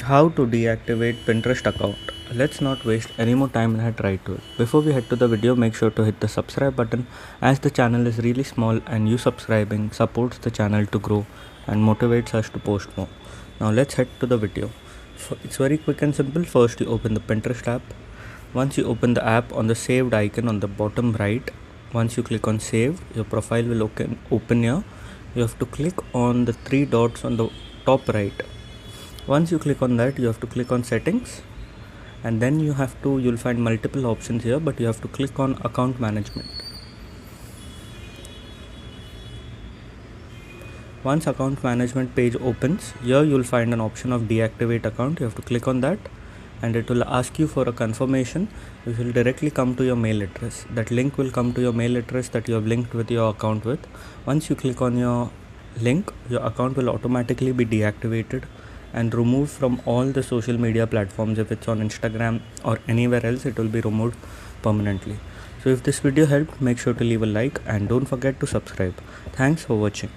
How to deactivate Pinterest account. Let's not waste any more time and head right to it. Before we head to the video, make sure to hit the subscribe button as the channel is really small and you subscribing supports the channel to grow and motivates us to post more. Now let's head to the video. It's very quick and simple. First you open the Pinterest app. Once you open the app, on the saved icon on the bottom right, once you click on save, your profile will open here. You have to click on the three dots on the top right. Once you click on that, you have to click on settings, and then you'll find multiple options here, but you have to click on account management. Once account management page opens, here you'll find an option of deactivate account. You have to click on that and it will ask you for a confirmation, which will directly come to your mail address. That link will come to your mail address that you have linked with your account with. Once you click on your link, your account will automatically be deactivated and removed from all the social media platforms. If it's on Instagram or anywhere else, it will be removed permanently. So if this video helped, make sure to leave a like and don't forget to subscribe. Thanks for watching.